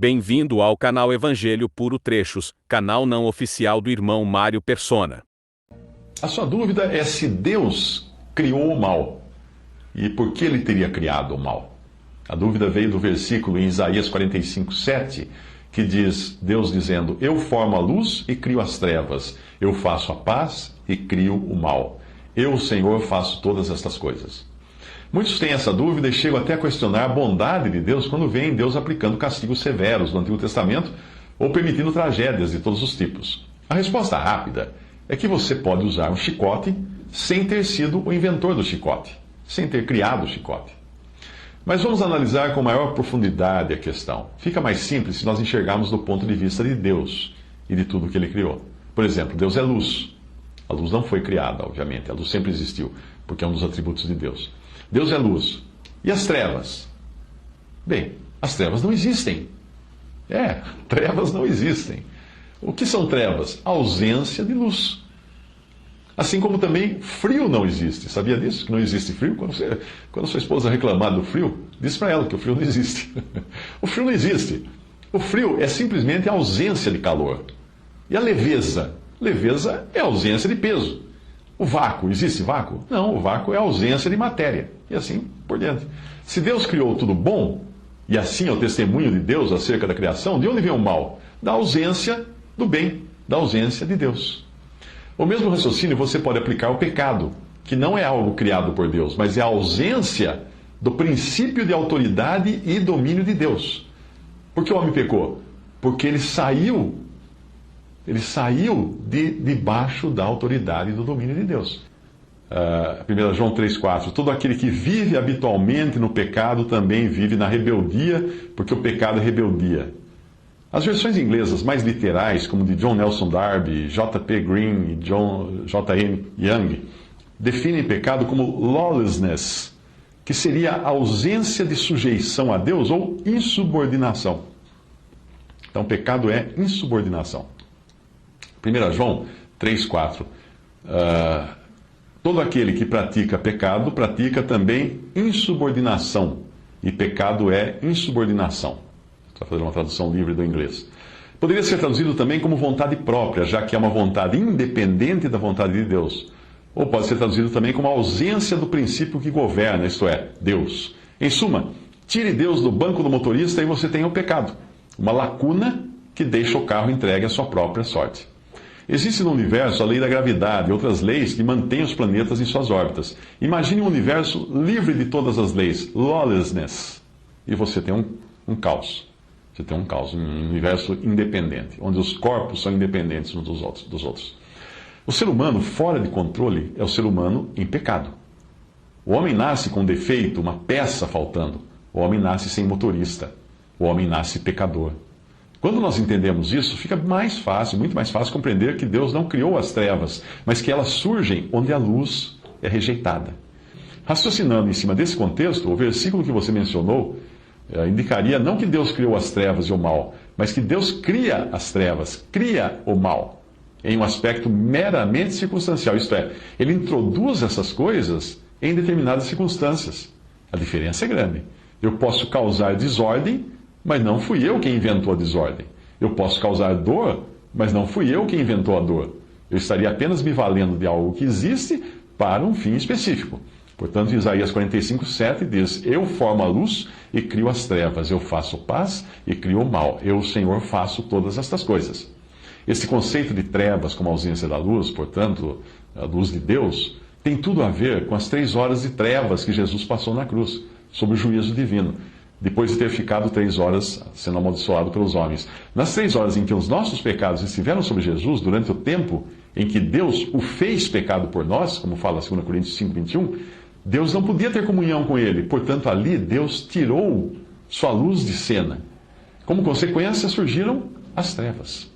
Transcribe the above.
Bem-vindo ao canal Evangelho Puro Trechos, canal não oficial do irmão Mário Persona. A sua dúvida é se Deus criou o mal e por que ele teria criado o mal. A dúvida veio do versículo em Isaías 45:7, que diz, Deus dizendo, eu formo a luz e crio as trevas, eu faço a paz e crio o mal. Eu, Senhor, faço todas estas coisas. Muitos têm essa dúvida e chegam até a questionar a bondade de Deus quando veem Deus aplicando castigos severos no Antigo Testamento ou permitindo tragédias de todos os tipos. A resposta rápida é que você pode usar um chicote sem ter sido o inventor do chicote, sem ter criado o chicote. Mas vamos analisar com maior profundidade a questão. Fica mais simples se nós enxergarmos do ponto de vista de Deus e de tudo que Ele criou. Por exemplo, Deus é luz. A luz não foi criada, obviamente. A luz sempre existiu, porque é um dos atributos de Deus. Deus é luz. E as trevas? Bem, as trevas não existem. Trevas não existem. O que são trevas? A ausência de luz. Assim como também frio não existe. Sabia disso? Que não existe frio? Quando sua esposa reclamar do frio, diz para ela que o frio não existe. O frio não existe. O frio é simplesmente a ausência de calor. E a leveza? Leveza é a ausência de peso. O vácuo, existe vácuo? Não, o vácuo é a ausência de matéria. E assim por diante. Se Deus criou tudo bom, e assim é o testemunho de Deus acerca da criação, de onde vem o mal? Da ausência do bem, da ausência de Deus. O mesmo raciocínio você pode aplicar ao pecado, que não é algo criado por Deus, mas é a ausência do princípio de autoridade e domínio de Deus. Por que o homem pecou? Porque ele saiu de debaixo da autoridade e do domínio de Deus. 1 João 3,4 todo aquele que vive habitualmente no pecado também vive na rebeldia, porque o pecado é rebeldia. As versões inglesas mais literais, como de John Nelson Darby, J.P. Green e J.M. Young, definem pecado como lawlessness, que seria a ausência de sujeição a Deus ou insubordinação. Então, pecado é insubordinação. 1 João 3,4 todo aquele que pratica pecado, pratica também insubordinação. E pecado é insubordinação. Estou fazendo uma tradução livre do inglês. Poderia ser traduzido também como vontade própria, já que é uma vontade independente da vontade de Deus. Ou pode ser traduzido também como a ausência do princípio que governa, isto é, Deus. Em suma, tire Deus do banco do motorista e você tem o pecado. Uma lacuna que deixa o carro entregue à sua própria sorte. Existe no universo a lei da gravidade e outras leis que mantêm os planetas em suas órbitas. Imagine um universo livre de todas as leis, lawlessness, e você tem um caos. Você tem um caos, um universo independente, onde os corpos são independentes uns dos outros. O ser humano fora de controle é o ser humano em pecado. O homem nasce com um defeito, uma peça faltando. O homem nasce sem motorista. O homem nasce pecador. Quando nós entendemos isso, fica mais fácil, muito mais fácil compreender que Deus não criou as trevas, mas que elas surgem onde a luz é rejeitada. Raciocinando em cima desse contexto, o versículo que você mencionou indicaria não que Deus criou as trevas e o mal, mas que Deus cria as trevas, cria o mal, em um aspecto meramente circunstancial. Isto é, Ele introduz essas coisas em determinadas circunstâncias. A diferença é grande. Eu posso causar desordem, mas não fui eu quem inventou a desordem. Eu posso causar dor, mas não fui eu quem inventou a dor. Eu estaria apenas me valendo de algo que existe para um fim específico. Portanto, Isaías 45:7 diz, eu formo a luz e crio as trevas, eu faço paz e crio o mal. Eu, o Senhor, faço todas estas coisas. Esse conceito de trevas como ausência da luz, portanto, a luz de Deus, tem tudo a ver com as 3 horas de trevas que Jesus passou na cruz, sob o juízo divino, depois de ter ficado 3 horas sendo amaldiçoado pelos homens. Nas 3 horas em que os nossos pecados estiveram sobre Jesus, durante o tempo em que Deus o fez pecado por nós, como fala 2 Coríntios 5:21, Deus não podia ter comunhão com ele. Portanto, ali Deus tirou sua luz de cena. Como consequência, surgiram as trevas.